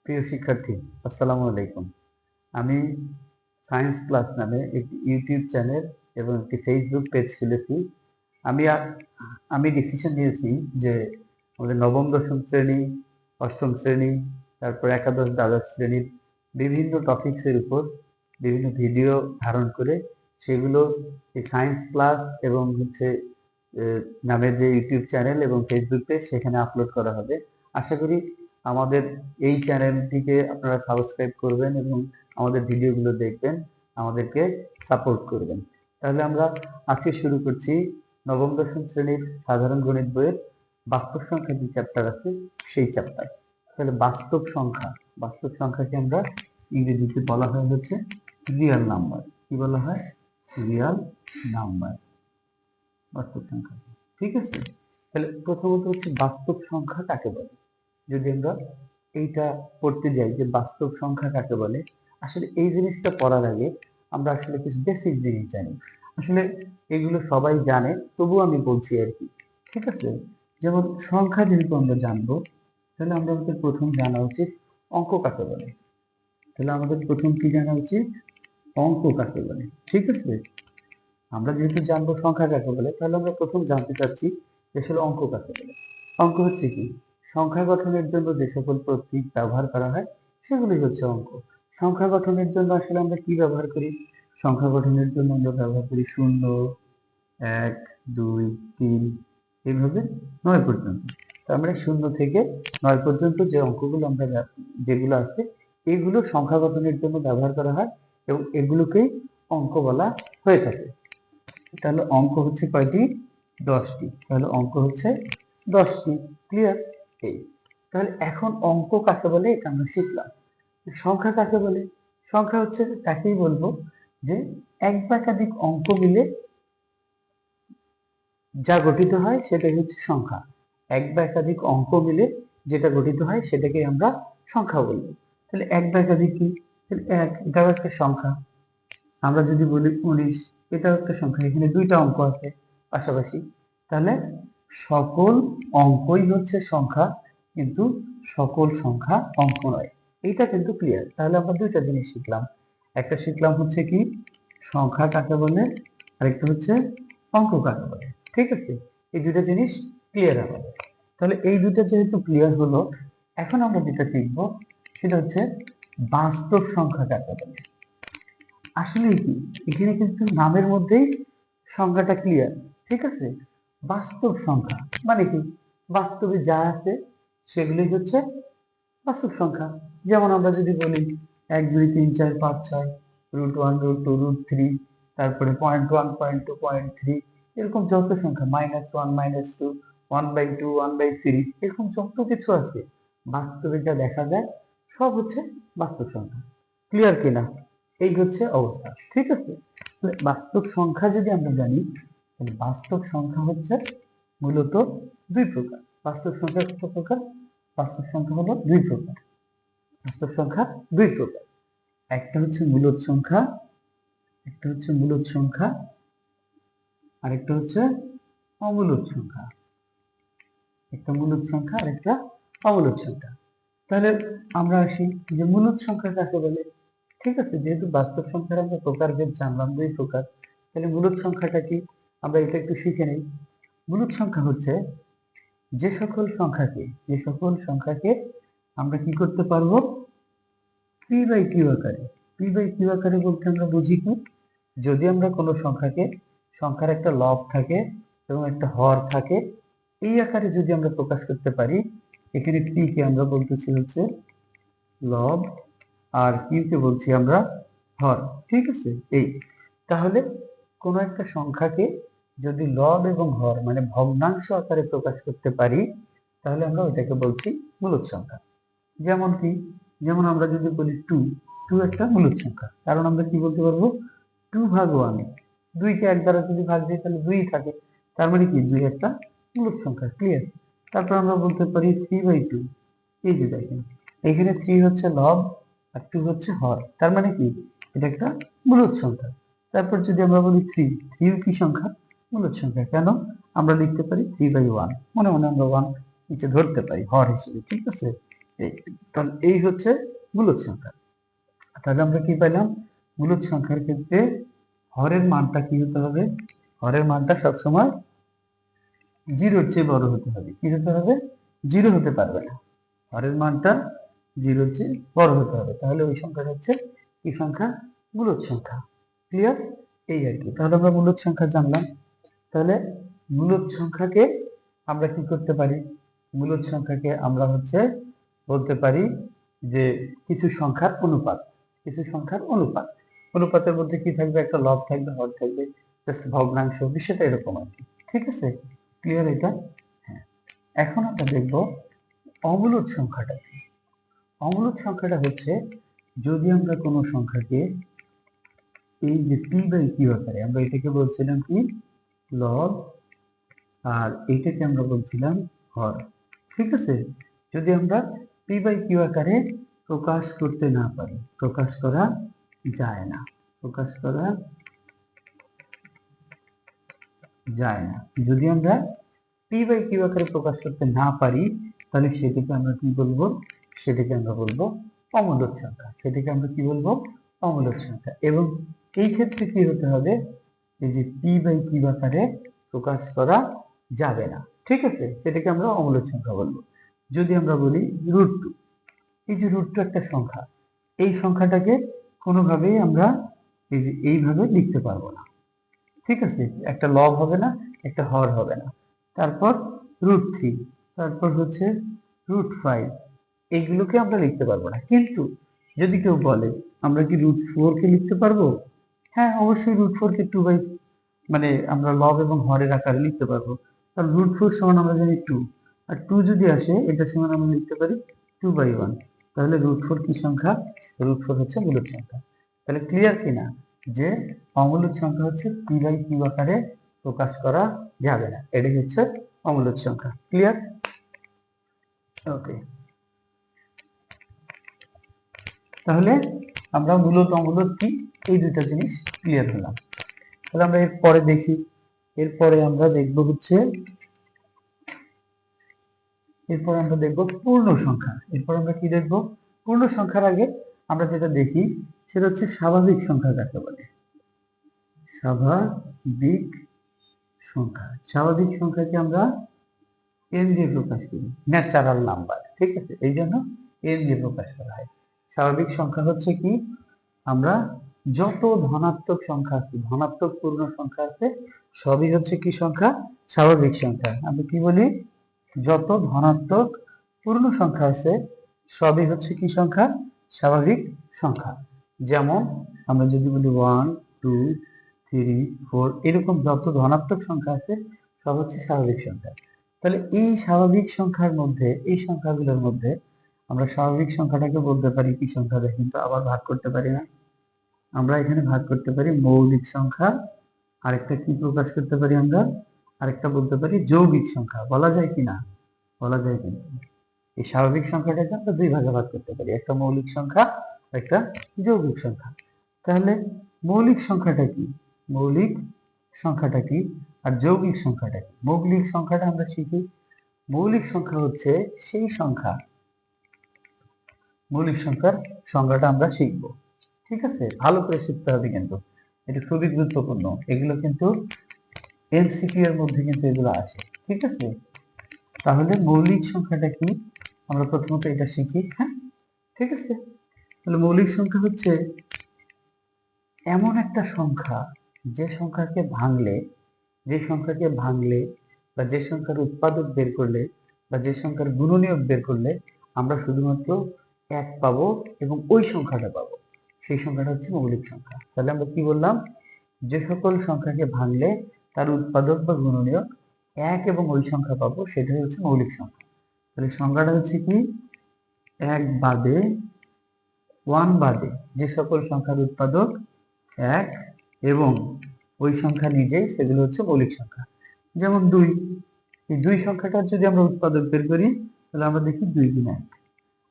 প্রিয় শিক্ষার্থী, আসসালামু আলাইকুম। আমি সায়েন্স ক্লাস নামে একটি ইউটিউব চ্যানেল এবং একটি ফেসবুক পেজ খুলেছি। আমি আমি ডিসিশন নিয়েছি যে আমাদের নবম দশম শ্রেণী, অষ্টম শ্রেণী, তারপর একাদশ দ্বাদশ শ্রেণীর বিভিন্ন টপিকসের উপর বিভিন্ন ভিডিও ধারণ করে সেগুলো এই সায়েন্স ক্লাস এবং নামে যে ইউটিউব চ্যানেল এবং ফেসবুক পেজ সেখানে আপলোড করা হবে। আশা করি আমাদের এই চ্যানেলটিকে আপনারা সাবস্ক্রাইব করবেন এবং আমাদের ভিডিওগুলো দেখবেন, আমাদেরকে সাপোর্ট করবেন। তাহলে আমরা আজকে শুরু করছি নবম দশম শ্রেণীর সাধারণ গণিত বইয়ের বাস্তব সংখ্যা যে চ্যাপ্টার আছে সেই চ্যাপ্টার। তাহলে বাস্তব সংখ্যাকে আমরা ইংরেজিতে বলা হয় হচ্ছে রিয়াল নাম্বার। কি বলা হয়? রিয়াল নাম্বার, বাস্তব সংখ্যা। ঠিক আছে, তাহলে প্রথমত হচ্ছে বাস্তব সংখ্যা কাকে বলে। যদি আমরা এইটা পড়তে যাই যে বাস্তব সংখ্যা কাকে বলে, আসলে এই জিনিসটা পড়ার আগে আমরা আসলে কিছু বেসিক জিনিস জানি। আসলে এগুলো সবাই জানে, তবুও আমি বলছি আর কি। ঠিক আছে, যেমন সংখ্যা যেহেতু আমরা জানবো, তাহলে আমাদের প্রথম জানা উচিত অঙ্ক কাকে বলে। তাহলে আমাদের প্রথম কি জানা উচিত? অঙ্ক কাকে বলে। ঠিক আছে, আমরা যেহেতু জানবো সংখ্যা কাকে বলে, তাহলে আমরা প্রথম জানতে চাচ্ছি যে আসলে অঙ্ক কাকে বলে। অঙ্ক হচ্ছে কি? সংখ্যা গঠনের জন্য যে সকল প্রতীক ব্যবহার করা হয় সেগুলোই হচ্ছে অঙ্ক। সংখ্যা গঠনের জন্য আসলে আমরা কি ব্যবহার করি? সংখ্যা গঠনের জন্য আমরা ব্যবহার করি 0, 1, 2, 3, এইভাবে 9 পর্যন্ত। তার মানে 0 থেকে 9 পর্যন্ত যে অঙ্কগুলো যেগুলো আছে এগুলো সংখ্যা গঠনের জন্য ব্যবহার করা হয় এবং এগুলোকেই অঙ্ক বলা হয়ে থাকে। তাহলে অঙ্ক হচ্ছে কয়টি? 10টি। তাহলে অঙ্ক হচ্ছে 10টি। ক্লিয়ার? এই, তাহলে এখন অঙ্ক কাকে বলে এটা আমরা শিখলাম। সংখ্যা কাকে বলে? সংখ্যা হচ্ছে তাকেই বলবো যে এক বা একাধিক অঙ্ক মিলে যা গঠিত হয় সেটাই হচ্ছে সংখ্যা। এক বা একাধিক অঙ্ক মিলে যেটা গঠিত হয় সেটাকে আমরা সংখ্যা বলবো। তাহলে এক বা একাধিক কি? তাহলে এক, এটাও একটা সংখ্যা। আমরা যদি বলি 19, এটাও একটা সংখ্যা। এখানে দুইটা অঙ্ক আছে পাশাপাশি। তাহলে সকল অঙ্কই হচ্ছে সংখ্যা, কিন্তু সকল সংখ্যা অঙ্ক নয়। এইটা কিন্তু ক্লিয়ার। তাহলে আমরা দুইটা জিনিস শিখলাম। একটা শিখলাম হচ্ছে কি সংখ্যা কাকে বলে, আরেকটা হচ্ছে অঙ্ক কাকে বলে। ঠিক আছে, এই দুইটা জিনিস ক্লিয়ার হবে। তাহলে এই দুইটা যেহেতু ক্লিয়ার হলো, এখন আমরা যেটা শিখবো সেটা হচ্ছে বাস্তব সংখ্যা কাকে বলে। আসলে কি এখানে কিন্তু নামের মধ্যেই সংখ্যাটা ক্লিয়ার। ঠিক আছে, বাস্তব সংখ্যা মানে কি? বাস্তবে যা আছে সেগুলোই হচ্ছে বাস্তব সংখ্যা। যেমন আমরা যদি বলি 1, 2, 3, 4, 5, 6, √1, √2, √3, তারপরে 0.1, 0.2, 0.3, এরকম যত সংখ্যা, -1, -2, 1/2, 1/3, এরকম যত কিছু আছে বাস্তবে যা দেখা যায় সব হচ্ছে বাস্তব সংখ্যা। ক্লিয়ার কিনা? এই হচ্ছে অবস্থা। ঠিক আছে, তাহলে বাস্তব সংখ্যা যদি আমরা জানি, তাহলে বাস্তব সংখ্যা হচ্ছে মূলত দুই প্রকার। বাস্তব সংখ্যা কত প্রকার? বাস্তব সংখ্যা হলো দুই প্রকার। বাস্তব সংখ্যা দুই প্রকার। একটা হচ্ছে মূলদ সংখ্যা, একটা হচ্ছে মূলদ সংখ্যা, আর একটা হচ্ছে অমূলদ সংখ্যা। একটা মূলদ সংখ্যা আর একটা অমূলদ সংখ্যা। তাহলে আমরা আসি যে মূলদ সংখ্যা কাকে বলে। ঠিক আছে, যেহেতু বাস্তব সংখ্যার আমরা প্রকারভেদ জানলাম দুই প্রকার, তাহলে মূলদ সংখ্যাটা কি আমরা এটা একটু শিখে নেই। মূলদ সংখ্যা হচ্ছে যে সকল সংখ্যাকে আমরা কি করতে পারবো? p/q আকারে। p/q আকারে বলতে আমরা বুঝি কি? যদি আমরা কোনো সংখ্যার একটা লব থাকে এবং একটা হর থাকে, এই আকারে যদি আমরা প্রকাশ করতে পারি, এখানে p কে আমরা বলতেছি হচ্ছে লব আর q কে বলছি আমরা হর। ঠিক আছে, এই, তাহলে কোন একটা সংখ্যাকে যদি লব এবং হর মানে ভগ্নাংশ আকারে প্রকাশ করতে পারি, তাহলে আমরা ওইটাকে বলছি মূলদ সংখ্যা। যেমন কি? যেমন আমরা যদি বলি 2 একটা মূলদ সংখ্যা, কারণ আমরা কি বলতে পারবো? 2/1, 2 কে 1 দ্বারা যদি ভাগ দিই তাহলে 2 থাকে। তার মানে কি 2 একটা মূলদ সংখ্যা। ক্লিয়ার? তারপর আমরা বলতে পারি 3/2। এই যে দেখেন, এখানে 3 হচ্ছে লব আর 2 হচ্ছে হর, তার মানে কি এটা একটা মূলদ সংখ্যা। তারপর যদি আমরা বলি 3 কি সংখ্যা? মূলদ সংখ্যা। কেন? আমরা লিখতে পারি 3/1, মনে মনে আমরা 1 নিচে ধরতে পারি হর হিসেবে। ঠিক আছে, তাহলে এই হচ্ছে মূলদ সংখ্যা। তাহলে আমরা কি পেলাম, মূলদ সংখ্যার ক্ষেত্রে হরের মানটা কি হতে হবে, হরের মানটা সবসময় জিরোর চেয়ে বড় হতে হবে। কি হতে হবে, জিরো হতে পারবে না, হরের মানটা জিরোর চেয়ে বড় হতে হবে। তাহলে ওই সংখ্যাটা হচ্ছে কি সংখ্যা, মূলদ সংখ্যা। ক্লিয়ার, এই আর কি। তাহলে আমরা মূলদ সংখ্যা জানলাম। তাহলে মূলদ সংখ্যাকে আমরা কি করতে পারি, মূলদ সংখ্যাকে আমরা হচ্ছে বলতে পারি যে কিছু সংখ্যার অনুপাত, কিছু সংখ্যার অনুপাত। অনুপাতের মধ্যে কি থাকবে, একটা লব থাকবে, হর থাকবে, জাস্ট ভগ্নাংশ, বিষয়টা এরকম আর কি। ঠিক আছে, ক্লিয়ার এটা? হ্যাঁ। এখন আমরা দেখব অমূলদ সংখ্যাটা কি। অমূলদ সংখ্যাটা হচ্ছে যদি আমরা কোনো সংখ্যাকে এই যে পি বাই কিউ আকারে, আমরা এটাকে বলছিলাম কি লব, আর এইটাকে আমরা বলছিলাম হর। ঠিক আছে, যদি আমরা পি বাই কিউ আকারে প্রকাশ করতে না পারি, প্রকাশ করা যায় না, প্রকাশ করা যায় না, যদি আমরা পি বাই কিউ আকারে প্রকাশ করতে না পারি, তাহলে সেটাকে আমরা কি বলবো, সেটাকে আমরা বলবো অমূলদ সংখ্যা। সেটাকে আমরা কি বলবো, অমূলদ সংখ্যা। এবং এই ক্ষেত্রে কি হতে হবে, এই যে পি বাই কিউ আকারে প্রকাশ করা যাবে না। ঠিক আছে, সেটাকে আমরা অমূলদ সংখ্যা বলবো। যদি আমরা বলি রুট টু, এই যে রুট টু একটা সংখ্যা, এই সংখ্যাটাকে কোনোভাবেই আমরা এই যে এইভাবে লিখতে পারবো না। ঠিক আছে, একটা লব হবে না, একটা হর হবে না। তারপর রুট থ্রি, তারপর হচ্ছে রুট ফাইভ, এইগুলোকে আমরা লিখতে পারবো না। কিন্তু যদি কেউ বলে আমরা কি রুট ফোর কে লিখতে পারবো, হ্যাঁ অবশ্যই রুট ফোর কে টু বাই মানে আমরা লব এবং হরের আকারে লিখতে পারবো। কারণ রুট ফোর সমান আমরা জানি টু, আর টু যদি আসে এটা সমান আমরা লিখতে পারি টু বাই ওয়ান। তাহলে রুট ফোর কি সংখ্যা, রুট ফোর হচ্ছে মূলদ সংখ্যা। তাহলে ক্লিয়ার কিনা যে অমূলদ সংখ্যা হচ্ছে পি বাই কিউ আকারে প্রকাশ করা যাবে না, এটাই হচ্ছে অমূলদ সংখ্যা। ক্লিয়ার, ওকে। তাহলে আমরা মূলদ অমূলদ কি এই দুইটা জিনিস ক্লিয়ার হলাম। তাহলে আমরা এরপরে দেখি, এরপরে আমরা দেখব হচ্ছে, এরপর আমরা দেখব পূর্ণ সংখ্যা। এরপর আমরা কি দেখব, পূর্ণ সংখ্যার আগে আমরা যেটা দেখি সেটা হচ্ছে স্বাভাবিক সংখ্যা কাকে বলে। স্বাভাবিক সংখ্যা, স্বাভাবিক সংখ্যাকে আমরা এন দিয়ে প্রকাশ করি, ন্যাচারাল নাম্বার। ঠিক আছে, এই জন্য এন দিয়ে প্রকাশ করা হয়। স্বাভাবিক সংখ্যা হচ্ছে কি, আমরা যত ধনাত্মক সংখ্যা আছে, ধনাত্মক পূর্ণ সংখ্যা আছে, সবই হচ্ছে কি সংখ্যা, স্বাভাবিক সংখ্যা। আমরা কি বলি, যত ধনাত্মক পূর্ণ সংখ্যা আছে সবই হচ্ছে কি সংখ্যা, স্বাভাবিক সংখ্যা। যেমন আমরা যদি বলি ওয়ান, টু, থ্রি, ফোর, এরকম যত ধনাত্মক সংখ্যা আছে সব হচ্ছে স্বাভাবিক সংখ্যা। তাহলে এই স্বাভাবিক সংখ্যার মধ্যে, এই সংখ্যাগুলোর মধ্যে আমরা স্বাভাবিক সংখ্যাটাকে বলতে পারি কি সংখ্যা, কিন্তু আবার ভাগ করতে পারি না। আমরা এখানে ভাগ করতে পারি মৌলিক সংখ্যা, আরেকটা কি প্রকাশ করতে পারি আমরা, আরেকটা বলতে পারি যৌগিক সংখ্যা। বলা যায় কি না, বলা যায় কিন্তু এই স্বাভাবিক সংখ্যাটাকে আমরা দুই ভাগে ভাগ করতে পারি, একটা মৌলিক সংখ্যা, একটা যৌগিক সংখ্যা। তাহলে মৌলিক সংখ্যাটা কি, মৌলিক সংখ্যাটা কি, আর যৌগিক সংখ্যাটা কি। মৌলিক সংখ্যাটা আমরা শিখি, মৌলিক সংখ্যা হচ্ছে সেই সংখ্যা, মৌলিক সংখ্যার সংজ্ঞাটা আমরা শিখবো। ঠিক আছে, ভালো করে শিখতে হবে কিন্তু, এটা খুবই গুরুত্বপূর্ণ। এগুলো কিন্তু এমসিকিউ এর মধ্যে কিন্তু এগুলো আসে। ঠিক আছে, তাহলে মৌলিক সংখ্যাটা কি আমরা প্রথমত এটা শিখি। হ্যাঁ, ঠিক আছে। তাহলে মৌলিক সংখ্যা হচ্ছে এমন একটা সংখ্যা, যে সংখ্যাকে ভাঙলে, যে সংখ্যাকে ভাঙলে বা যে সংখ্যার উৎপাদক বের করলে বা যে সংখ্যার গুণনীয়ক বের করলে আমরা শুধুমাত্র এক পাবো এবং ওই সংখ্যাটা পাবো, সেই সংখ্যাটা হচ্ছে মৌলিক সংখ্যা। তাহলে আমরা কি বললাম, যে সকল সংখ্যাকে ভাঙলে তার উৎপাদক বা গুণনীয়ক এক এবং ওই সংখ্যা পাবো, সেটাই হচ্ছে মৌলিক সংখ্যা। তাহলে সংখ্যাটা হচ্ছে কি, এক বাদে, ওয়ান বাদে যে সকল সংখ্যার উৎপাদক এক এবং ওই সংখ্যা নিজেই, সেগুলো হচ্ছে মৌলিক সংখ্যা। যেমন দুই, এই দুই সংখ্যাটার যদি আমরা উৎপাদক বের করি তাহলে আমরা দেখি দুই গুণ এক।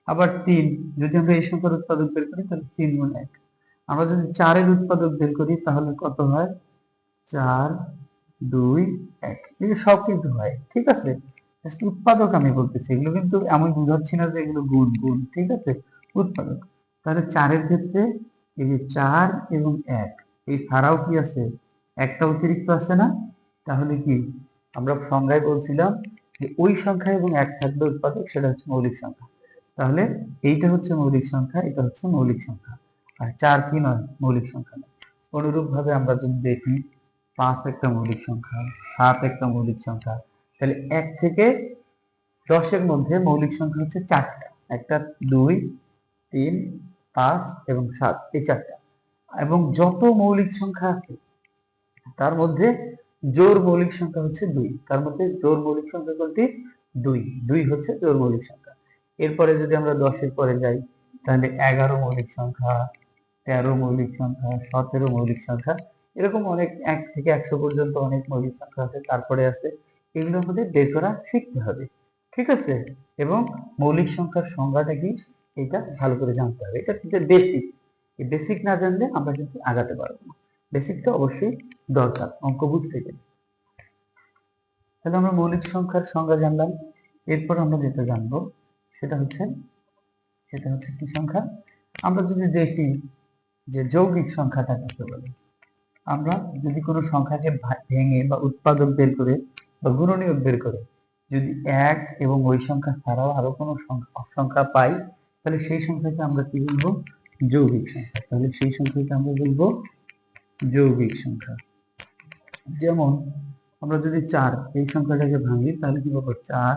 আবার তিন, যদি আমরা এই সংখ্যার উৎপাদক বের করি তাহলে তিন গুণ এক। আমরা যদি চারের উৎপাদক বের করি তাহলে কত হয়, চার, দুই, এক। এই সব কিন্তু হয়। ঠিক আছে, জাস্ট উৎপাদক আমি বলতেছি, এগুলো কিন্তু আমি বুঝাচ্ছি না যে এগুলো গুণ গুণ, ঠিক আছে, উৎপাদক। তাহলে 4-এর ক্ষেত্রে এই যে 4 এবং 1, এই ছাড়াও কি আছে, একটা অতিরিক্ত আছে না? তাহলে কি আমরা সংজ্ঞায় বলছিলাম যে ওই সংখ্যা এবং 1 থাকবে উৎপাদক, সেটা হচ্ছে মৌলিক সংখ্যা। তাহলে এইটা হচ্ছে মৌলিক সংখ্যা, এটা হচ্ছে মৌলিক সংখ্যা, আর 4 কি নয়, মৌলিক সংখ্যা নয়। অনুরূপ ভাবে আমরা যদি দেখি 5 একটা মৌলিক সংখ্যা, 7 একটা মৌলিক সংখ্যা, তাহলে 1 থেকে 10-এর মধ্যে মৌলিক সংখ্যা হচ্ছে 4টা, একটা 2, 3, 5 এবং 7, এই 4টা। এবং যত মৌলিক সংখ্যা আছে তার মধ্যে জোড় মৌলিক সংখ্যা হচ্ছে 2, তার মধ্যে জোড় মৌলিক সংখ্যা কোনটি? 2, 2 হচ্ছে জোড় মৌলিক সংখ্যা। এরপরে যদি আমরা 10-এর পরে যাই, তাহলে 11 মৌলিক সংখ্যা, 13 মৌলিক সংখ্যা, 17 মৌলিক সংখ্যা, এরকম অনেক 1 থেকে 100 পর্যন্ত অনেক মৌলিক সংখ্যা আছে, তারপরে আছে। এগুলো আমাদের বের করা শিখতে হবে, ঠিক আছে। এবং মৌলিক সংখ্যার সংজ্ঞাটা কি, এটা ভালো করে জানতে হবে, এটা কিন্তু বেসিক। এই বেসিক না জানলে আমরা কিন্তু আগাতে পারবো না, বেসিকটা অবশ্যই দরকার অঙ্ক বুঝতে গেলে। তাহলে আমরা মৌলিক সংখ্যার সংজ্ঞা জানলাম। এরপর আমরা যেটা জানবো সেটা হচ্ছে কি সংখ্যা। আমরা যদি দেখি যে যৌগিক সংখ্যাটা কাকে বলে, আমরা যদি কোনো সংখ্যাকে ভেঙে বা উৎপাদক বের করে বা গুণনীয়ক বের করে যদি 1 এবং ওই সংখ্যা ছাড়াও আরো কোনো সংখ্যা পাই, তাহলে সেই সংখ্যাকে আমরা কি বলবো? যৌগিক সংখ্যা। তাহলে সেই সংখ্যাকে আমরা বলবো যৌগিক সংখ্যা। যেমন আমরা যদি 4 এই সংখ্যাটাকে ভাঙি, তাহলে কি পাবো? 4,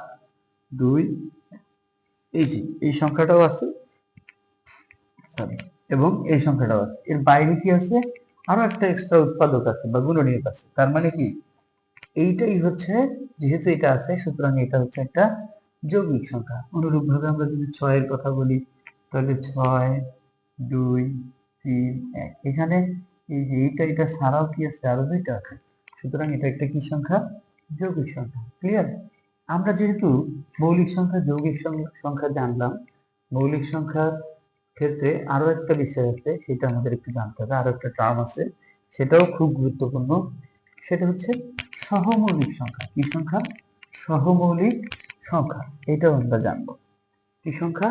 2, এই যে এই সংখ্যাটাও আছে, সরি, এবং এই সংখ্যাটাও আছে। এর বাইরে কি আছে? আরো একটা এক্সট্রা উৎপাদক আছে বা গুণনীয়ক আছে। তার মানে কি, এইটাই হচ্ছে, যেহেতু এটা আছে সুতরাং এটা হচ্ছে একটা যৌগিক সংখ্যা। অনুরূপ ভাবে আমরা যদি 6 এর কথা বলি, তাহলে 6, 2, 3, 1, এখানে এই যে এটা ছাড়াও কি আছে? আরো দুইটা আছে, সুতরাং এটা একটা কি সংখ্যা? যৌগিক সংখ্যা। ক্লিয়ার? আমরা যেহেতু মৌলিক সংখ্যা, যৌগিক সংখ্যা জানলাম, মৌলিক সংখ্যার ক্ষেত্রে আরো একটা বিষয় আছে, সেটা আমাদের একটু জানতে হবে। আরো একটা টার্ম আছে, সেটাও খুব গুরুত্বপূর্ণ, সেটা হচ্ছে সহমৌলিক সংখ্যা। কি সংখ্যা? সহমৌলিক সংখ্যা। এটাও আমরা জানবো। কি সংখ্যা?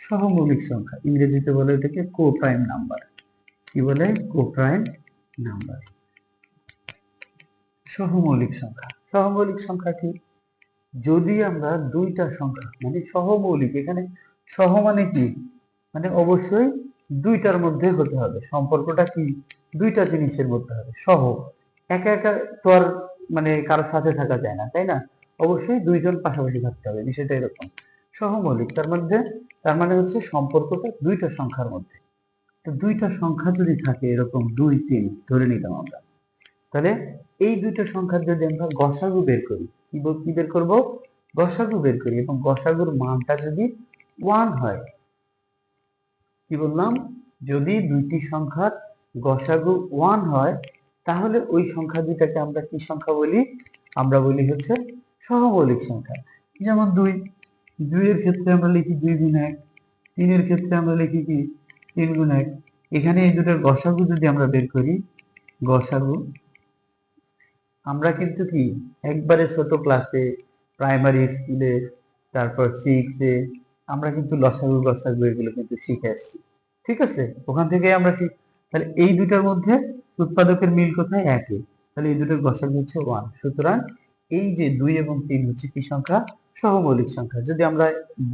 সহমৌলিক সংখ্যা। ইংরেজিতে বলে এটাকে কো-প্রাইম নাম্বার। কি বলে? কো-প্রাইম নাম্বার। সহমৌলিক সংখ্যা। সহমৌলিক সংখ্যা কি? যদি আমরা দুইটা সংখ্যা, মানে সহমৌলিক, এখানে সহ মানে কি, মানে অবশ্যই দুইটার মধ্যে হতে হবে। সম্পর্কটা কি? দুইটা জিনিসের মধ্যে হবে। সহ, একা একা তো আর মানে কারোর সাথে থাকা যায় না, তাই না? অবশ্যই দুইজন পাশাপাশি থাকতে হবে, বিষয়টা এরকম। সহমৌলিক তার মানে হচ্ছে সম্পর্কটা দুইটা সংখ্যার মধ্যে। তো দুইটা সংখ্যা যদি থাকে এরকম 2, 3 ধরে নিলাম আমরা, তাহলে এই দুইটা সংখ্যার যদি আমরা গসাগু বের করি, কি বের করব? গসাগু বের করি, এবং গসাগুর মানটা যদি 1 হয়, কি বললাম? যদি দুইটি সংখ্যার গসাগু 1 হয়, তাহলে ওই সংখ্যা দুইটাকে আমরা কি সংখ্যা বলি? আমরা বলি হচ্ছে সহমৌলিক সংখ্যা। যেমন 2, 2 এর ক্ষেত্রে আমরা লিখি 2 গুণ 1, 3 এর ক্ষেত্রে আমরা লিখি কি? 3 গুণ 1। এখানে এই দুটোর গসাগু যদি আমরা বের করি, গসাগু আমরা কিন্তু কি একবারে ছোট ক্লাসে, প্রাইমারি স্কুলে, তারপর 6-এ আমরা কিন্তু লসাগু গসাগু এগুলো কিন্তু শিখে আসছি, ঠিক আছে? ওখান থেকে আমরা কি, তাহলে এই দুটার মধ্যে উৎপাদকের মিল কোথায়? একই। তাহলে এই দুটোর গসাগু হচ্ছে 1। সুতরাং এই যে 2 এবং 3 হচ্ছে কি সংখ্যা? সহমৌলিক সংখ্যা। যদি আমরা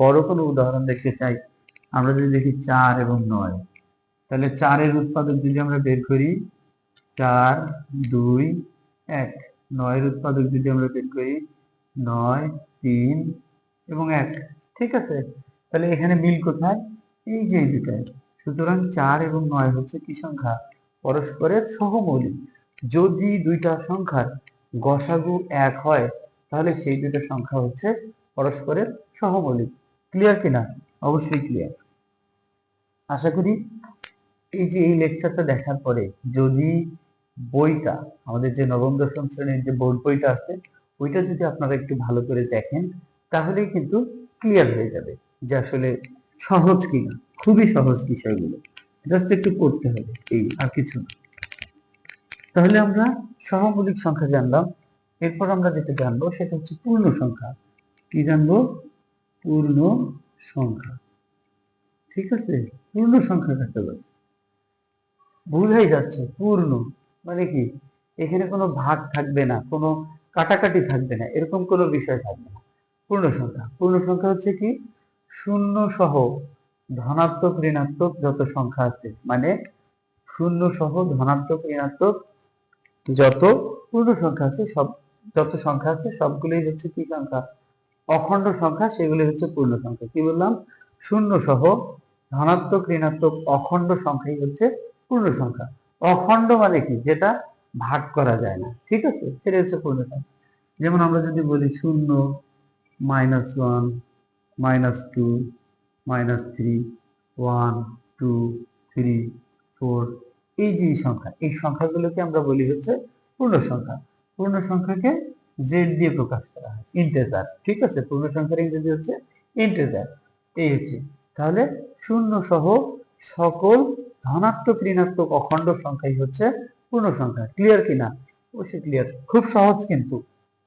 বড় কোনো উদাহরণ দেখতে চাই, আমরা যদি দেখি 4 এবং 9, তাহলে 4 এর উৎপাদক যদি আমরা বের করি, 4, 2, 1। 9 এর উৎপাদক যদি আমরা বের করি, 9, 3 এবং 1, ঠিক আছে? তাহলে এখানে মিল কোথায়? এই যে এই দুটায়। সুতরাং 4 এবং 9 হচ্ছে কি সংখ্যা? পরস্পরের সহমৌলিক। যদি দুইটা সংখ্যার গসাগু 1 হয়, তাহলে সেই দুইটা সংখ্যা হচ্ছে পরস্পরের সহমৌলিক। ক্লিয়ার কিনা? অবশ্যই ক্লিয়ার। আশা করি এই যে এই লেকচারটা দেখার পরে যদি বইটা, আমাদের যে নবম দশম শ্রেণীর যে বোর্ড বইটা আছে, ওইটা যদি আপনারা একটু ভালো করে দেখেন, তাহলেই কিন্তু ক্লিয়ার হয়ে যাবে যে আসলে সহজ কিনা। খুবই সহজ বিষয়গুলো, জাস্ট একটু করতে হবে, এই আর কিছু না। তাহলে আমরা সহমৌলিক সংখ্যা জানলাম। এরপর আমরা যেটা জানবো সেটা হচ্ছে পূর্ণ সংখ্যা। কি জানবো? পূর্ণ সংখ্যা। ঠিক আছে, পূর্ণ সংখ্যা কাকে বলে? বুঝাই যাচ্ছে পূর্ণ মানে কি, এখানে কোনো ভাগ থাকবে না, কোনো কাটাকাটি থাকবে না, এরকম কোনো বিষয় থাকবে না। পূর্ণ সংখ্যা, পূর্ণ সংখ্যা হচ্ছে কি, শূন্য সহ ধনাত্মক ঋণাত্মক যত সংখ্যা আছে, মানে শূন্য সহ ধনাত্মক ঋণাত্মক যত পূর্ণ সংখ্যা আছে, সব যত সংখ্যা আছে সবগুলোই হচ্ছে কি সংখ্যা? অখণ্ড সংখ্যা, সেগুলি হচ্ছে পূর্ণ সংখ্যা। কি বললাম? শূন্য সহ ধনাত্মক ঋণাত্মক অখণ্ড সংখ্যাই হচ্ছে পূর্ণ সংখ্যা। অখণ্ড মানে কি? যেটা ভাগ করা যায় না, ঠিক আছে, সেটা হচ্ছে পূর্ণ সংখ্যা। যেমন আমরা যদি বলি 0, -1, -2, -3, 1, 2, 3, 4, এই যে সংখ্যা, এই সংখ্যাগুলোকে আমরা বলি হচ্ছে পূর্ণ সংখ্যা। পূর্ণ সংখ্যাকে জেড দিয়ে প্রকাশ করা হয়, ইন্টিজার। ঠিক আছে, পূর্ণ সংখ্যার ইংরেজি হচ্ছে ইন্টিজার। এই হচ্ছে, তাহলে শূন্য সহ সকল ধনাত্মক ঋণাত্মক অখণ্ড সংখ্যাই হচ্ছে পূর্ণ সংখ্যা। ক্লিয়ার কিনা? অবশ্যই ক্লিয়ার। খুব সহজ, কিন্তু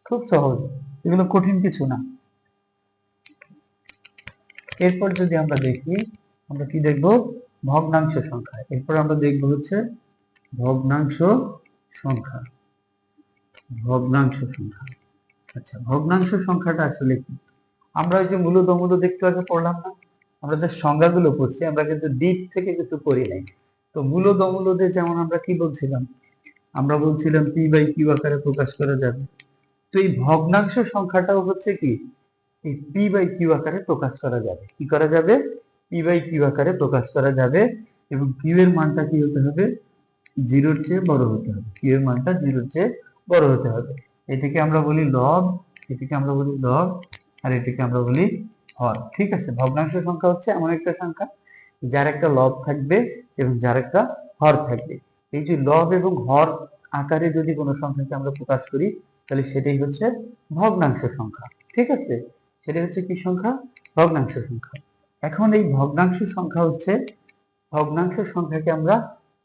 খুব সহজ, এগুলো কঠিন কিছু না। এরপর যদি আমরা দেখি, আমরা কি দেখব? ভগ্নাংশ সংখ্যা। এরপর আমরা দেখব হচ্ছে ভগ্নাংশ সংখ্যা। ভগ্নাংশ সংখ্যা, আচ্ছা, ভগ্নাংশ সংখ্যাটা আসলে কি? আমরা ওই যে মূলদ অমূলদ একটু আগে পড়লাম না, আমরা যে সংজ্ঞাগুলো পড়ছি, আমরা কিন্তু দিক থেকে কিছু করি নাই। তো মূলদ অমূলদে যেমন আমরা কি বলছিলাম? আমরা বলছিলাম পি বাই কিউ আকারে প্রকাশ করা যাবে। তো এই ভগ্নাংশ সংখ্যাটাও হচ্ছে কি, এই পি বাই কিউ আকারে প্রকাশ করা যাবে। কি করা যাবে? পি বাই কিউ আকারে প্রকাশ করা যাবে। এবং কিউ এর মানটা কি হতে হবে? জিরোর চেয়ে বড় হতে হবে। কিউ এর মানটা জিরোর চেয়ে বড় হতে হবে। এটাকে আমরা বলি লব, এটাকে আমরা বলি লব, আর এটাকে আমরা বলি হর। ঠিক আছে, ভগ্নাংশ সংখ্যা হচ্ছে এমন একটা সংখ্যা যার একটা লব থাকবে এবং যার একটা হর থাকবে। এই যে লব এবং হর আকারে যদি কোনো সংখ্যাকে আমরা প্রকাশ করি, তাহলে সেটাই হচ্ছে ভগ্নাংশ সংখ্যা। ঠিক আছে, সেটা হচ্ছে কি সংখ্যা? ভগ্নাংশ সংখ্যা। এখন এই ভগ্নাংশ সংখ্যা হচ্ছে, ভগ্নাংশ সংখ্যাকে আমরা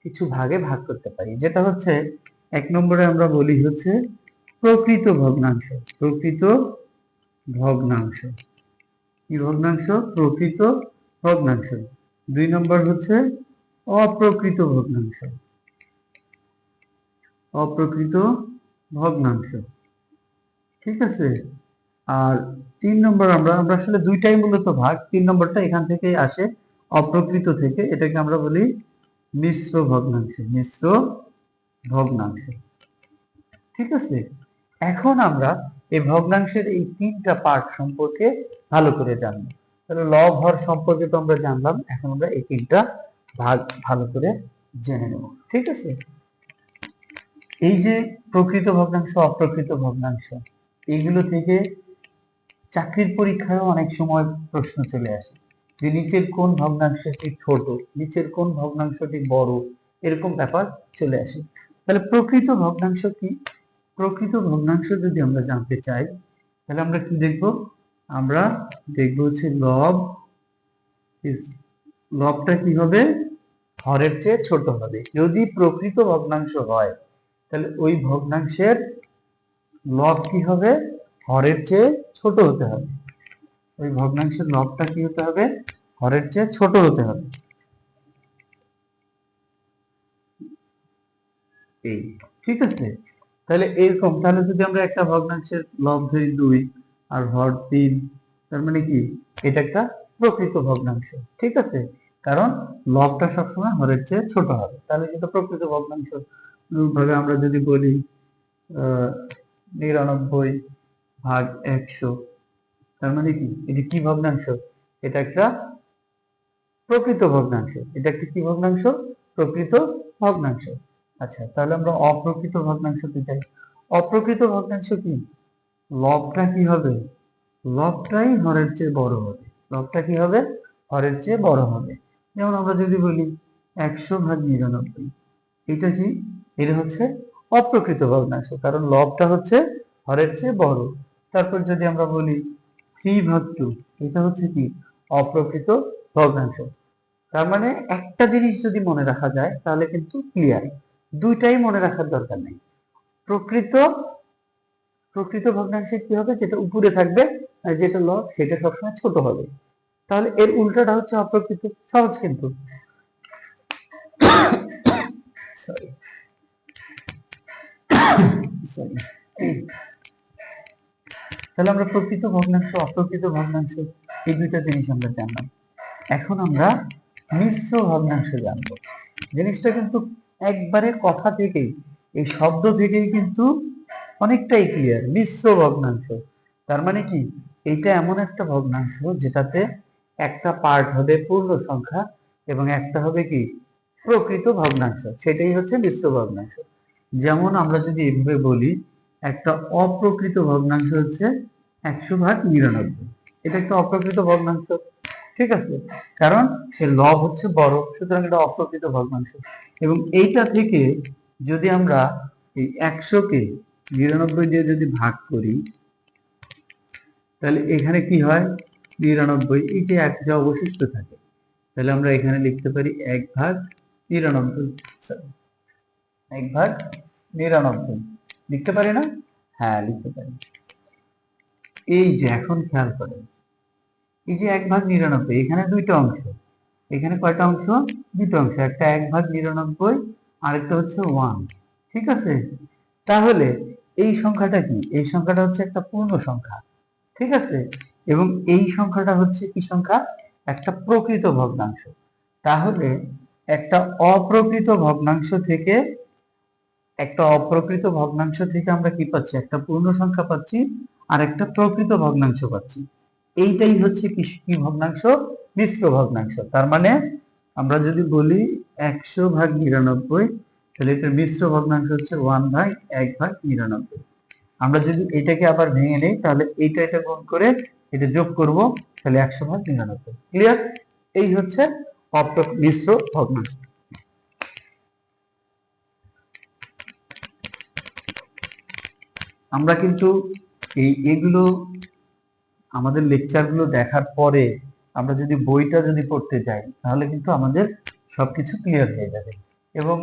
কিছু ভাগে ভাগ করতে পারি, যেটা হচ্ছে এক নম্বরে আমরা বলি হচ্ছে প্রকৃত ভগ্নাংশ। প্রকৃত ভগ্নাংশ, কি ভগ্নাংশ? প্রকৃত ভগ্নাংশ। দুই নম্বর হচ্ছে অপ্রকৃত ভগ্নাংশ। অপ্রকৃত ভগ্নাংশ, ঠিক আছে। আর তিন নম্বর আমরা আমরা আসলে দুইটাই মূলত ভাগ, তিন নম্বরটা এখান থেকে আসে, অপ্রকৃত থেকে। এটাকে আমরা বলি মিশ্র ভগ্নাংশ। মিশ্র ভগ্নাংশ, ঠিক আছে। এখন আমরা এই ভগ্নাংশের এই তিনটা পার্ট সম্পর্কে ভালো করে জানবো। তাহলে লব হর সম্পর্কে তো আমরা জানলাম, এখন আমরা এই তিনটা ভাগ ভালো করে জেনে নেব। ঠিক আছে, এই যে প্রকৃত ভগ্নাংশ, অপ্রকৃত ভগ্নাংশ, এইগুলো থেকে চাকরির পরীক্ষায় অনেক সময় প্রশ্ন চলে আসে যে নিচের কোন ভগ্নাংশটি ছোট, নিচের কোন ভগ্নাংশটি বড়, এরকম ব্যাপার চলে আসে। তাহলে প্রকৃত ভগ্নাংশ কি? প্রকৃত ভগ্নাংশ যদি আমরা জানতে চাই, তাহলে আমরা কি দেখব? আমরা দেখব হচ্ছে লব। লবটা কি হবে? হরের চেয়ে ছোট হবে। যদি প্রকৃত ভগ্নাংশ হয়, তাহলে ওই ভগ্নাংশের লব কি হবে? হরের চেয়ে ছোট হতে হবে। ওই ভগ্নাংশের লবটা কি হতে হবে? হরের চেয়ে ছোট হতে হবে। এই, ঠিক আছে। তাহলে এরকম, তাহলে যদি আমরা একটা ভগ্নাংশের লব ধরি 2 আর হর 3, তার মানে কি এটা একটা প্রকৃত ভগ্নাংশ। ঠিক আছে, কারণ লবটা সবসময় হরের চেয়ে ছোট হবে, তাহলে এটা প্রকৃত ভগ্নাংশ। ভাবে আমরা যদি বলি 99/100, তার মানে কি এটা কি ভগ্নাংশ? এটা একটা প্রকৃত ভগ্নাংশ। এটা একটা কি ভগ্নাংশ? প্রকৃত ভগ্নাংশ। আচ্ছা, তাহলে আমরা অপ্রকৃত ভগ্নাংশতে যাই। অপ্রকৃত ভগ্নাংশ কি? লবটা কি হবে? লবটাই হরের চেয়ে বড় হবে। লবটা কি হবে? হরের চেয়ে বড় হবে। যেমন আমরা যদি বলি 100/99, এটা কি? এটা হচ্ছে অপ্রকৃত ভগ্নাংশ, কারণ লবটা হচ্ছে হরের চেয়ে বড়। তারপর যদি আমরা বলি 3/2, এটা হচ্ছে কি? অপ্রকৃত ভগ্নাংশ। তার মানে একটা জিনিস যদি মনে রাখা যায় তাহলে কিন্তু ক্লিয়ার, দুইটাই মনে রাখার দরকার নেই। প্রকৃত প্রকৃত ভগ্নাংশে কি হবে? যেটা উপরে থাকবে যেটা লব সেটা সবসময় ছোট হবে। তাহলে এর উল্টাটা হচ্ছে অপ্রকৃত। সহজ কিন্তু। সরি সরি তাহলে আমরা প্রকৃত ভগ্নাংশ অপ্রকৃত ভগ্নাংশ এই দুইটা জিনিস আমরা জানলাম। এখন আমরা মিশ্র ভগ্নাংশ জানবো। জিনিসটা কিন্তু একবারে কথা থেকেই, এই শব্দ থেকেই কিন্তু অনেকটাই ক্লিয়ার। মিশ্র ভগ্নাংশ তার মানে কি, এটা এমন একটা ভগ্নাংশ যেটাতে একটা পার্ট হবে পূর্ণ সংখ্যা এবং একটা হবে কি প্রকৃত ভগ্নাংশ, সেটাই হচ্ছে মিশ্র ভগ্নাংশ। যেমন আমরা যদি এভাবে বলি, একটা অপ্রকৃত ভগ্নাংশ হচ্ছে 100/99। এটা একটা অপ্রকৃত ভগ্নাংশ, ঠিক আছে, কারণ এর লব হচ্ছে বড়, সুতরাং এটা অপ্রকৃত ভগ্নাংশ। এবং এইটা থেকে যদি আমরা এই 100-কে 99 দিয়ে যদি ভাগ করি, তাহলে এখানে কি হয় 99, এই যে এক যা অবশিষ্ট থাকে, তাহলে আমরা এখানে লিখতে পারি 1/99। 1/99 লিখতে পারি না? হ্যাঁ লিখতে পারি। এই যে এখন খেয়াল করেন, এই যে 1/99 এখানে দুইটা অংশ, এখানে কয়টা অংশ? দুটো অংশ, একটা 1/99 আরেকটা হচ্ছে 1, ঠিক আছে। তাহলে এই সংখ্যাটা কি? এই সংখ্যাটা হচ্ছে একটা পূর্ণ সংখ্যা, ঠিক আছে, এবং এই সংখ্যাটা হচ্ছে কি সংখ্যা? একটা প্রকৃত ভগ্নাংশ। তাহলে একটা অপ্রকৃত ভগ্নাংশ থেকে আমরা কি পাচ্ছি? একটা পূর্ণ সংখ্যা পাচ্ছি আর একটা প্রকৃত ভগ্নাংশ পাচ্ছি। এইটাই হচ্ছে কি ভগ্নাংশ? মিশ্র ভগ্নাংশ। তার মানে আমরা যদি বলি 100/99, তাহলে এটা মিশ্র ভগ্নাংশ হচ্ছে 1/1/99। আমরা যদি এটাকে আবার ভেঙে নেই, তাহলে এটা গুণ করে এটা যোগ করব, তাহলে 100/99। ক্লিয়ার? এই হচ্ছে মিশ্র ভগ্নাংশ। আমরা কিন্তু এগুলো আমাদের লেকচারগুলো দেখার পরে আমরা যদি বইটা যদি পড়তে যাই, তাহলে কিন্তু আমাদের সবকিছু ক্লিয়ার হয়ে যাবে। এবং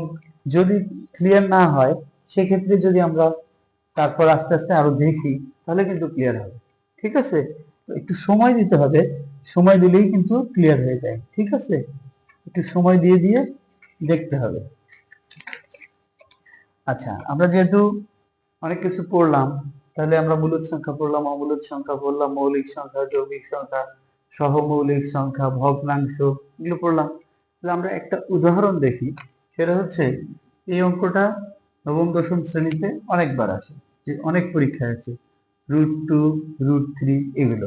যদি ক্লিয়ার না হয়, সেক্ষেত্রে যদি আমরা তারপর আস্তে আস্তে আরো দেখি, তাহলে কিন্তু ক্লিয়ার হবে, ঠিক আছে। তো একটু সময় দিতে হবে, সময় দিলেই কিন্তু ক্লিয়ার হয়ে যায়, ঠিক আছে। একটু সময় দিয়ে দিয়ে দেখতে হবে। আচ্ছা, আমরা যেহেতু অনেক কিছু পড়লাম, তাহলে আমরা মূলদ সংখ্যা পড়লাম, অমূলদ সংখ্যা পড়লাম, মৌলিক সংখ্যা, যৌগিক সংখ্যা, সহমৌলিক সংখ্যা, ভগ্নাংশ, এগুলো পড়লাম। তাহলে আমরা একটা উদাহরণ দেখি। সেটা হচ্ছে এই অঙ্কটা নবম দশম শ্রেণীতে অনেকবার আসে, যে অনেক পরীক্ষায় আছে, √2, √3 এগুলো।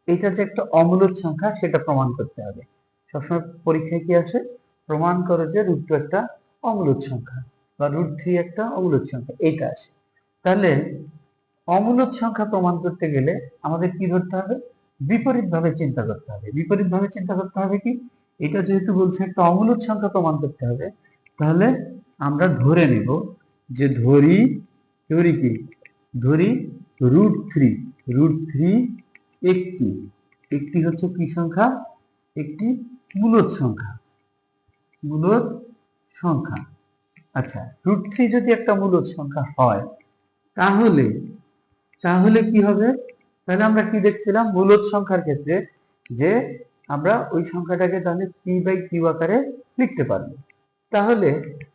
এটা যে একটা অমূলদ সংখ্যা সেটা প্রমাণ করতে হবে। সবসময় পরীক্ষায় কি আসে? প্রমাণ করো যে √2 একটা অমূলদ সংখ্যা বা √3 একটা অমূলদ সংখ্যা, এইটা আসে। তাহলে অমূলদ সংখ্যা প্রমাণ করতে গেলে আমাদের কি ধরতে হবে? বিপরীত ভাবে চিন্তা করতে হবে। বিপরীত ভাবে চিন্তা করতে হবে কি, এটা যেহেতু বলছে একটা অমূলদ সংখ্যা প্রমাণ করতে হবে, তাহলে আমরা ধরে নেব যে ধরি কি, ধরি √3, √3 একটি একটি হচ্ছে কি সংখ্যা? একটি মূলদ সংখ্যা, মূলদ সংখ্যা। আচ্ছা, √3 যদি একটা মূলদ সংখ্যা হয়, তাহলে তাহলে কি হবে? তাহলে আমরা কি দেখছিলাম মূলদ সংখ্যার ক্ষেত্রে, যে আমরা ওই সংখ্যাটাকে তাহলে p/q আকারে লিখতে পারবো। তাহলে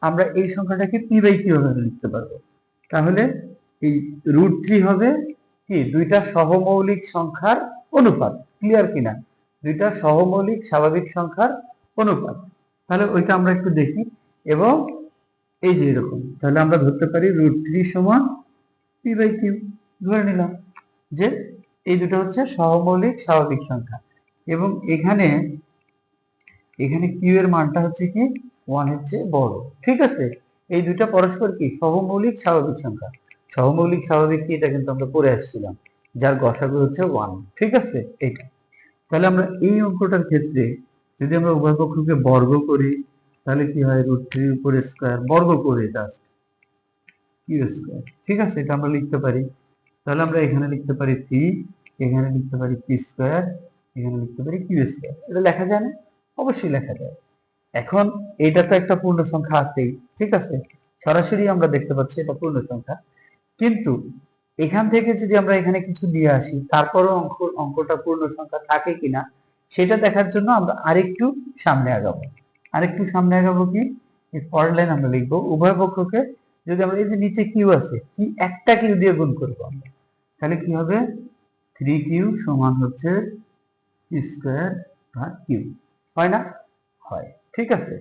আমরা এই সংখ্যাটাকে p/q আকারে লিখতে পারবো। তাহলে এই √3 হবে কি দুইটা সহমৌলিক সংখ্যার অনুপাত। ক্লিয়ার কিনা? দুইটা সহমৌলিক স্বাভাবিক সংখ্যার অনুপাত। তাহলে ওইটা আমরা একটু দেখি। এবং এই যে এরকম, তাহলে আমরা ধরতে পারি √3 সমান p/q, ধরে নিলাম যে এই দুটো হচ্ছে সহমৌলিক স্বাভাবিক সংখ্যা। এবং এখানে কিউ এর মানটা হচ্ছে কি 1 এর চেয়ে বড়, ঠিক আছে। এই দুটো পরস্পর কি সহমৌলিক স্বাভাবিক সংখ্যা। সহমৌলিক স্বাভাবিক কি, এটা কিন্তু আমরা পড়ে আসছিলাম, যার গসাগু হচ্ছে 1, ঠিক আছে। এইটা তাহলে আমরা এই অঙ্কটার ক্ষেত্রে যদি আমরা উভয় পক্ষকে বর্গ করি, তাহলে কি হয়? √3 উপরে স্কয়ার, বর্গ করে জাস্ট কিউ স্কয়ার, ঠিক আছে। এটা আমরা লিখতে পারি। তাহলে আমরা এখানে লিখতে পারি p, এখানে লিখতে পারি p স্কয়ার, এখানে লিখতে পারি q স্কয়ার। এটা লেখা যায় না? অবশ্যই লেখা যায়। এখন এটা তো একটা পূর্ণ সংখ্যা আছেই, ঠিক আছে, সরাসরি আমরা দেখতে পাচ্ছি এটা পূর্ণ সংখ্যা। কিন্তু এখান থেকে যদি আমরা এখানে কিছু নিয়ে আসি, তারপরও অঙ্কটা পূর্ণ সংখ্যা থাকে কিনা সেটা দেখার জন্য আমরা আরেকটু সামনে আগাবো। কি এই পরের লাইন আমরা লিখবো, উভয় পক্ষকে যদি আমরা এই যে নিচে কিউ আছে, কি একটা কিউ দিয়ে গুণ করবো আমরা, তাহলে কি হবে, 3q সমান হচ্ছে স্কোয়ার ভাগ কিউ, হয় না? হয়। ঠিক আছে,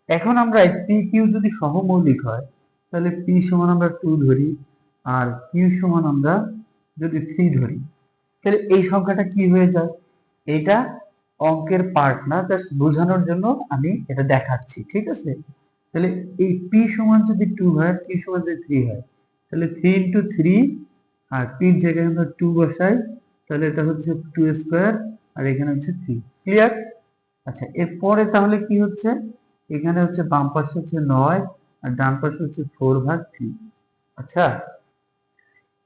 এখন আমরা পি কিউ যদি সহমৌলিক হয়, তাহলে পি সমান আমরা 2 ধরি, আর কিউ সমান আমরা যদি 3 ধরি, তাহলে এই সংখ্যাটা কি হয়ে যায়? এটা অঙ্কের পার্ট না, জাস্ট বোঝানোর জন্য আমি এটা দেখাচ্ছি। ঠিক আছে, তাহলে এই পি সমান যদি 2 হয়, কিউ সমান যদি 3 হয়, তাহলে 3 ইন্টু 3, আর পির জায়গায় আমরা 2 বসাই, তাহলে এটা হচ্ছে 2 স্কোয়ার, আর এখানে হচ্ছে 3। ক্লিয়ার? আচ্ছা, এরপরে তাহলে কি হচ্ছে, এখানে হচ্ছে বাম পাশে হচ্ছে 9, আর ডান পাশে হচ্ছে 4 ভাগ 3। আচ্ছা,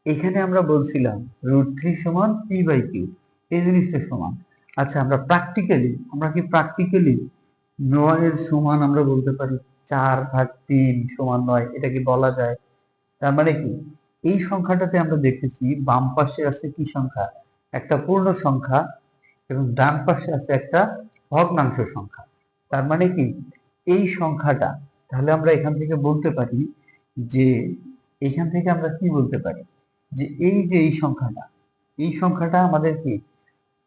এখানে আমরা বলছিলাম √3 সমান পি বাই কিউ, এই জিনিসটা সমান। আচ্ছা, আমরা প্র্যাকটিক্যালি 9 এর সমান আমরা বলতে পারি 4 ভাগ 3 সমান 9, এটা কি বলা যায়? তার মানে কি, এই সংখ্যাটাতে আমরা দেখতেছি বাম পাশে আছে কি সংখ্যা, একটা পূর্ণ সংখ্যা, এবং ডান পাশে আছে একটা ভগ্নাংশ সংখ্যা। তার মানে কি, এই সংখ্যাটা, তাহলে আমরা এখান থেকে বলতে পারি যে, এখান থেকে আমরা কি বলতে পারি যে এই যে এই সংখ্যাটা আমাদের কি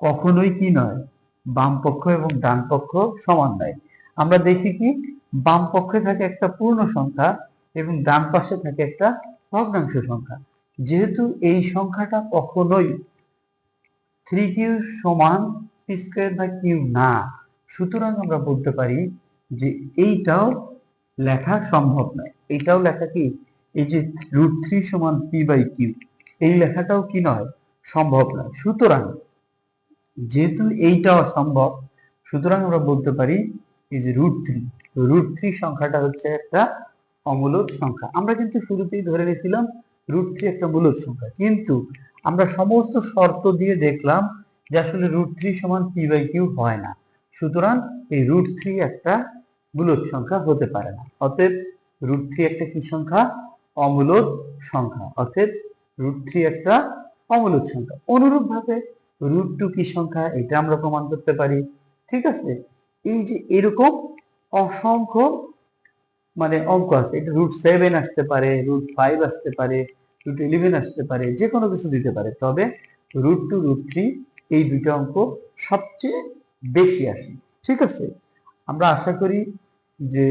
কখনোই কি নয়, বাম পক্ষ এবং ডান পক্ষ সমান নয়। আমরা দেখি কি, বাম পক্ষে থাকে একটা পূর্ণ সংখ্যা এবং ডান পাশে থাকে একটা ভগ্নাংশ সংখ্যা। যেহেতু এই সংখ্যাটা কখনোই 3q সমান পি স্কয়ার বাই কিউ না, সুতরাং আমরা বলতে পারি যে এইটাও লেখা সম্ভব নয়। এইটাও লেখা কি, এই যে √3 সমান পি বাই কিউ, এই লেখাটাও কি নয়, সম্ভব নয়। সুতরাং যেহেতু এইটা অসম্ভব, সুতরাং আমরা বলতে পারি এই যে √3 সংখ্যাটা হচ্ছে একটা অমূলদ সংখ্যা। আমরা কিন্তু শুরুতেই ধরে নিয়েছিলাম √3 একটা মূলদ সংখ্যা, কিন্তু আমরা সমস্ত শর্ত দিয়ে দেখলাম যে আসলে √3 সমান পি বাই কিউ হয় না। সুতরাং এই √3 একটা মূলদ সংখ্যা হতে পারে না। অতএব √3 একটা কি সংখ্যা, অমূলদ সংখ্যা। অতএব √3 একটা অমূলদ সংখ্যা। অনুরূপ ভাবে √2 কি সংখ্যা, এটা আমরা প্রমাণ করতে পারি। ঠিক আছে, এই যে এরকম অসংখ্য অঙ্ক আছে, এটা √7 আসতে পারে, √5 আসতে পারে, √11 আসতে পারে, যে কোনো কিছু দিতে পারে। তবে √2, √3 এই দুইটা অঙ্ক সবচেয়ে বেশি আসে। ঠিক আছে, আমরা আশা করি যে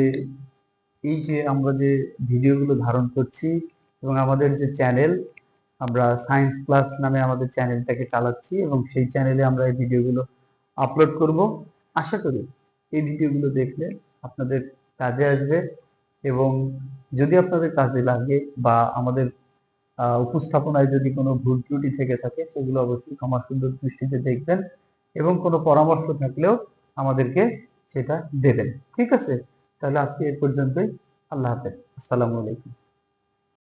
এই যে আমরা যে ভিডিওগুলো ধারণ করছি এবং আমাদের যে চ্যানেল, আমরা সায়েন্স ক্লাস নামে আমাদের চ্যানেলটাকে চালাচ্ছি এবং সেই চ্যানেলে আমরা এই ভিডিওগুলো আপলোড করব। আশা করি এই ভিডিওগুলো দেখলে আপনাদের কাজে আসবে, এবং যদি আপনাদের কাজে লাগে বা আমাদের উপস্থাপনায় যদি কোনো ভুল ত্রুটি থেকে থাকে, সেগুলো অবশ্যই ক্ষমা সুন্দর দৃষ্টিতে দেখবেন, এবং কোনো পরামর্শ থাকলেও আমাদেরকে সেটা দেবেন। ঠিক আছে, তাহলে আজকে এ পর্যন্তই। আল্লাহ হাফেজ, আসসালামু আলাইকুম।